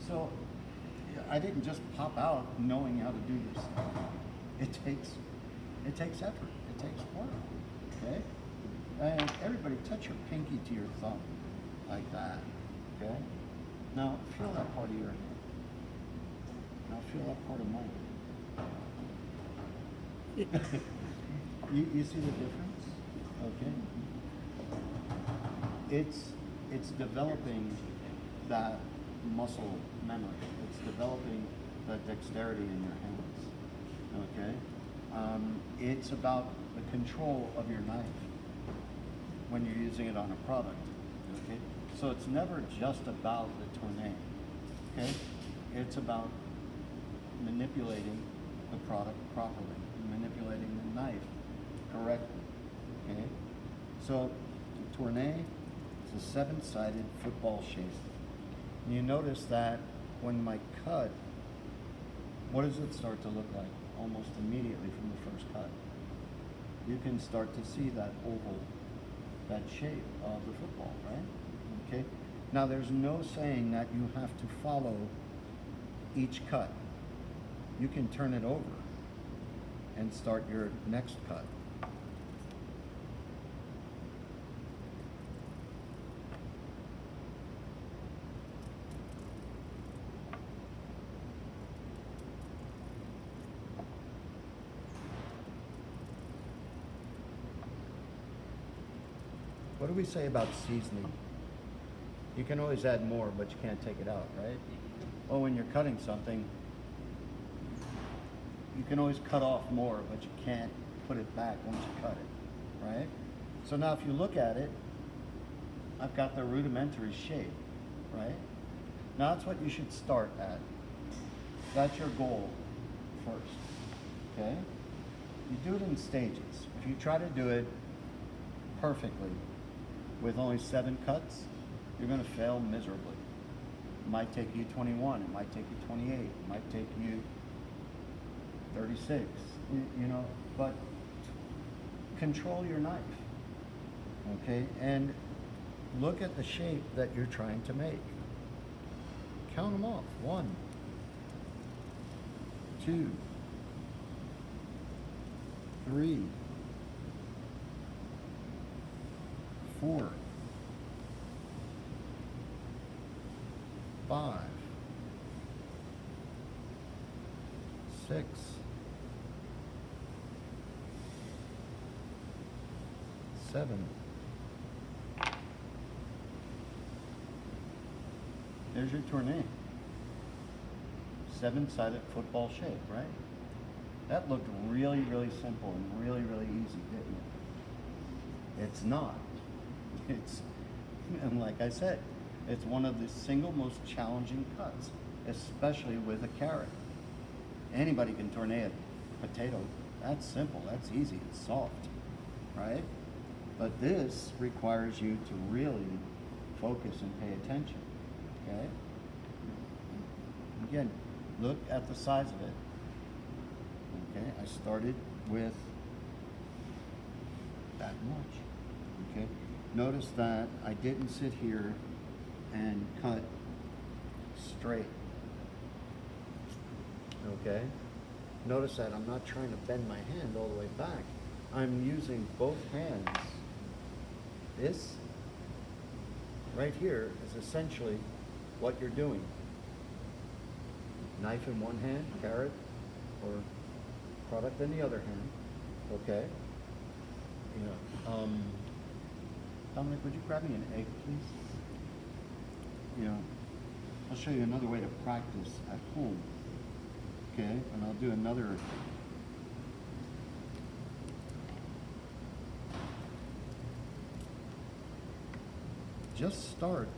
So I didn't just pop out knowing how to do this. It takes effort. It takes work. Okay? And everybody touch your pinky to your thumb like that. Okay? Now feel that part of your hand. Now feel that part of mine. you see the difference? Okay. It's developing that muscle memory. It's developing the dexterity in your hands. Okay. It's about the control of your knife when you're using it on a product. Okay. So it's never just about the tourne. Okay. It's about manipulating the product properly, manipulating the knife correctly. Okay. So the tourne is a 7-sided football shape. And you notice that when my cut, what does it start to look like? Almost immediately from the first cut. You can start to see that oval, that shape of the football, right? Okay. Now there's no saying that you have to follow each cut. You can turn it over and start your next cut. What do we say about seasoning? You can always add more, but you can't take it out, right? Well, when you're cutting something, you can always cut off more, but you can't put it back once you cut it, right? So now if you look at it, I've got the rudimentary shape, right? Now that's what you should start at. That's your goal first, okay? You do it in stages. If you try to do it perfectly with only 7 cuts, you're gonna fail miserably. It might take you 21, it might take you 28, it might take you 36, you know, but control your knife, okay? And look at the shape that you're trying to make. Count them off. 1, 2, 3, 4, 5, 6, 7. There's your tourne. 7-sided football shape, right? That looked really, really simple and really, really easy, didn't it? It's not. And like I said, it's one of the single most challenging cuts, especially with a carrot. Anybody can tourne a potato. That's simple, that's easy, it's soft, right? But this requires you to really focus and pay attention, okay? Again, look at the size of it. Okay, I started with that much, okay? Notice that I didn't sit here and cut straight, okay? Notice that I'm not trying to bend my hand all the way back. I'm using both hands. This right here is essentially what you're doing. Knife in one hand, carrot or product in the other hand, okay? Yeah. Dominic, would you grab me an egg, please? Yeah. I'll show you another way to practice at home, okay? And I'll do another. Just start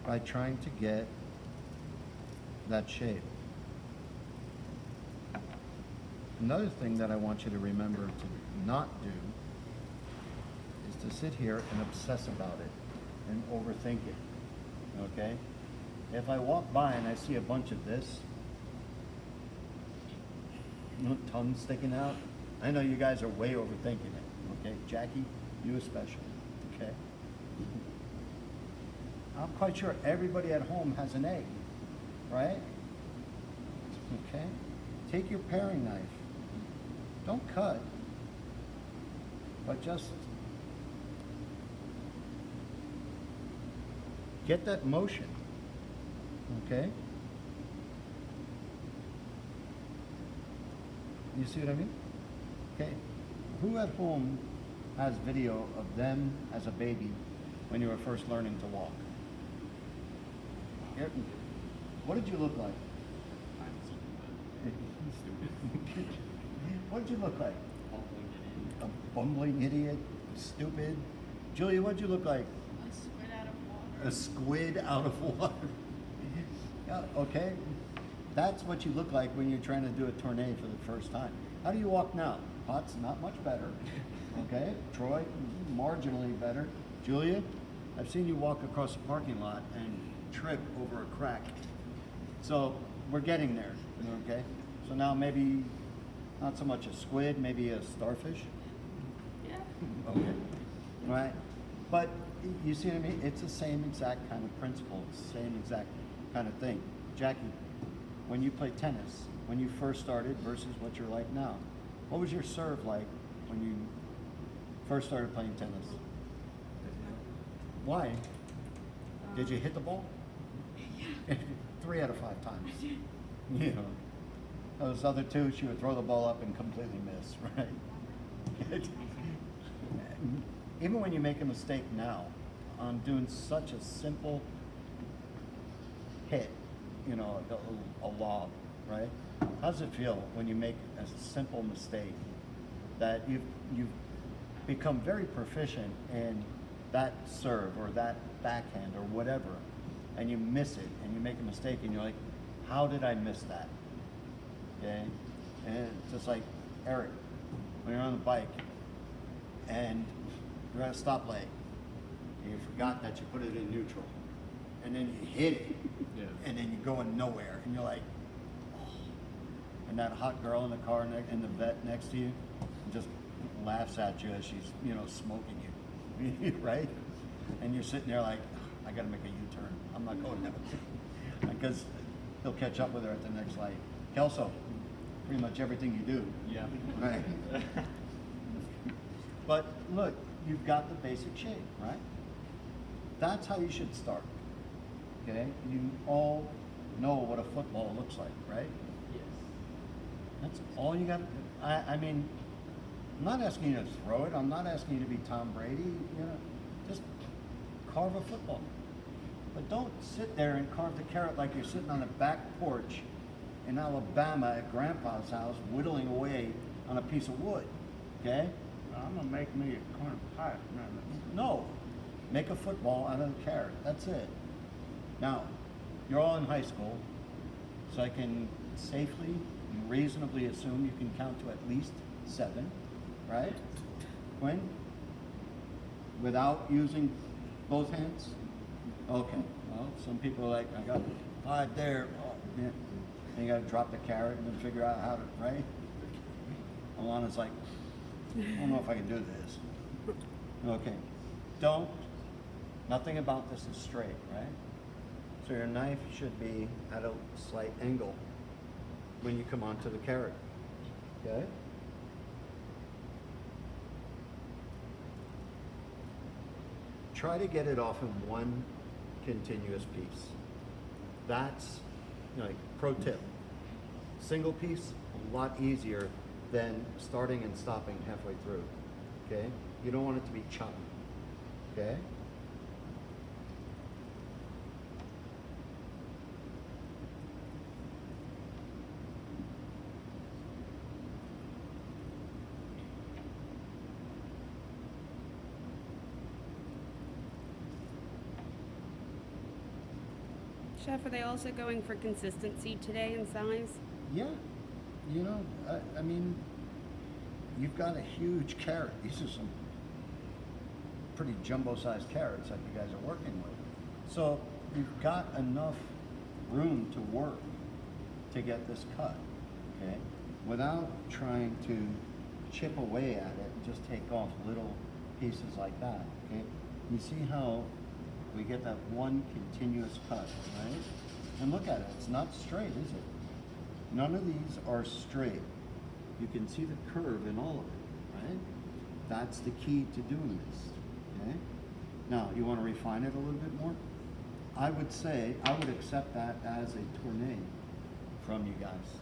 by trying to get that shape. Another thing that I want you to remember to not do is to sit here and obsess about it and overthink it, okay? If I walk by and I see a bunch of this, tongue sticking out, I know you guys are way overthinking it, okay? Jackie, you especially, okay? I'm quite sure everybody at home has an egg, right? Okay? Take your paring knife. Don't cut, but just get that motion, okay? You see what I mean? Okay. Who at home has video of them as a baby when you were first learning to walk? Here, what did you look like? Stupid. What did you look like? Bumbling idiot. A bumbling idiot? Stupid? Julia, what did you look like? A squid out of water. A squid out of water. Yeah, okay. That's what you look like when you're trying to do a tourne for the first time. How do you walk now? Pot's not much better. Okay. Troy, marginally better. Julia, I've seen you walk across the parking lot and trip over a crack. So we're getting there. Okay. So now maybe not so much a squid, maybe a starfish. Yeah. Okay. Right. But you see what I mean? It's the same exact kind of principle. It's the same exact kind of thing. Jackie, when you played tennis, when you first started versus what you're like now, what was your serve like when you first started playing tennis? Why? Did you hit the ball? Yeah. 3 out of 5 times. You know, those other 2, she would throw the ball up and completely miss, right? Even when you make a mistake now on doing such a simple hit, you know, a lob, right? How does it feel when you make a simple mistake that you've become very proficient in that serve or that backhand or whatever, and you miss it and you make a mistake and you're like, how did I miss that? Okay? And it's just like, Eric, when you're on the bike and you're at a stoplight and you forgot that you put it in neutral and then you hit it and then you're going nowhere and you're like, oh. And that hot girl in the car in the vet next to you just laughs at you as she's, you know, smoking you, right? And you're sitting there like, I gotta make a U-turn. I'm not going that way. Because he'll catch up with her at the next light. Kelso, pretty much everything you do. Yeah. Right. But look, you've got the basic shape, right? That's how you should start. Okay? You all know what a football looks like, right? Yes. That's all you got to do. I mean, I'm not asking you to throw it. I'm not asking you to be Tom Brady. You know, just carve a football. But don't sit there and carve the carrot like you're sitting on the back porch in Alabama at Grandpa's house whittling away on a piece of wood. Okay? I'm gonna make me a corn pie. No. Make a football out of the carrot. That's it. Now, you're all in high school, so I can safely and reasonably assume you can count to at least 7, right? Quinn? Without using both hands? Okay. Well, some people are like, I got 5 there. Oh, yeah. And you got to drop the carrot and then figure out how to, right? Alana's like, I don't know if I can do this. Okay. Nothing about this is straight, right? So your knife should be at a slight angle when you come onto the carrot. Okay? Try to get it off in one continuous piece. That's, you know, like, pro tip. Single piece, a lot easier than starting and stopping halfway through. Okay? You don't want it to be choppy. Okay? Chef, are they also going for consistency today in size? Yeah. You know, I mean, you've got a huge carrot. These are some pretty jumbo-sized carrots that you guys are working with. So you've got enough room to work to get this cut, okay? Without trying to chip away at it and just take off little pieces like that, okay? You see how we get that one continuous cut, right? And look at it, it's not straight, is it? None of these are straight. You can see the curve in all of it, right? That's the key to doing this, okay? Now, you want to refine it a little bit more? I would say, I would accept that as a Tourne from you guys.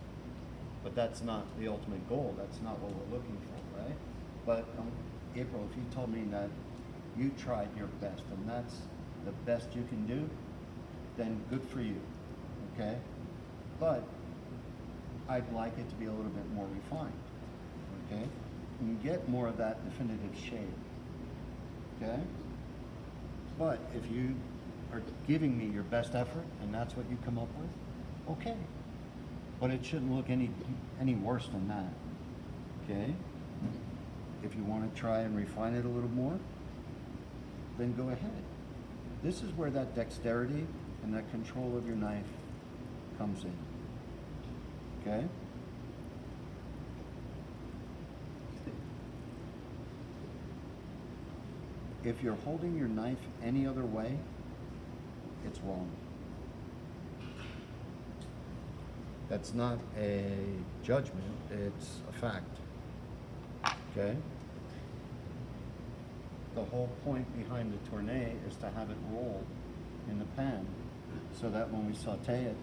But that's not the ultimate goal. That's not what we're looking for, right? But April, if you told me that you tried your best and that's the best you can do, then good for you, okay? But I'd like it to be a little bit more refined, okay? And get more of that definitive shade, okay? But if you are giving me your best effort and that's what you come up with, okay. But it shouldn't look any worse than that, okay? If you want to try and refine it a little more, then go ahead. This is where that dexterity and that control of your knife comes in, okay? If you're holding your knife any other way, it's wrong. That's not a judgment, it's a fact, okay? The whole point behind the Tourne is to have it roll in the pan so that when we saute it,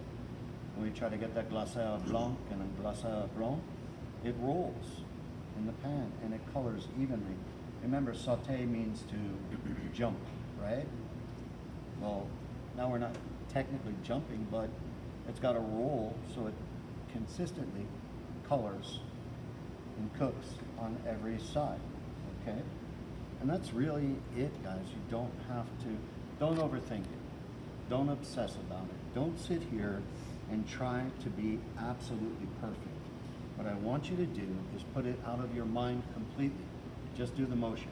when we try to get that glacé blanc and a glacé blanc, it rolls in the pan and it colors evenly. Remember, saute means to jump, right? Well, now we're not technically jumping, but it's got to roll so it consistently colors and cooks on every side, okay? And that's really it, guys. You don't have to, don't overthink it. Don't obsess about it. Don't sit here and try to be absolutely perfect. What I want you to do is put it out of your mind completely. Just do the motion.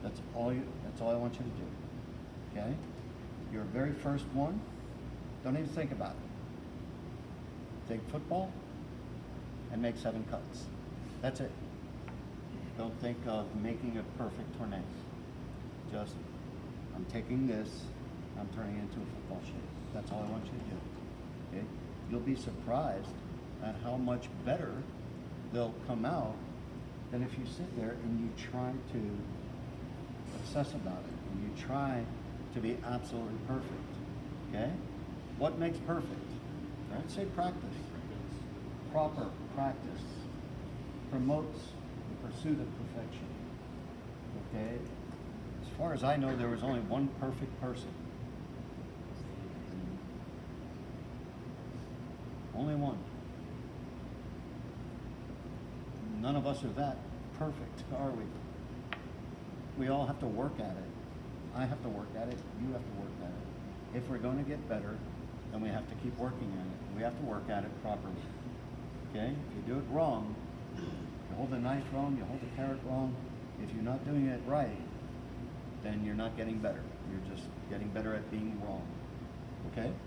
That's all I want you to do, okay? Your very first one, don't even think about it. Take football and make 7 cuts. That's it. Don't think of making a perfect Tourne. Just, I'm taking this, I'm turning it into a football shape. That's all I want you to do, okay? You'll be surprised at how much better they'll come out than if you sit there and you try to obsess about it, and you try to be absolutely perfect, okay? What makes perfect? Right? Say practice. Proper practice promotes the pursuit of perfection, okay? As far as I know, there was only one perfect person. Only one. None of us are that perfect, are we? We all have to work at it. I have to work at it, you have to work at it. If we're going to get better, then we have to keep working at it. We have to work at it properly, okay? If you do it wrong, you hold the knife wrong, you hold the carrot wrong, if you're not doing it right, then you're not getting better. You're just getting better at being wrong, okay?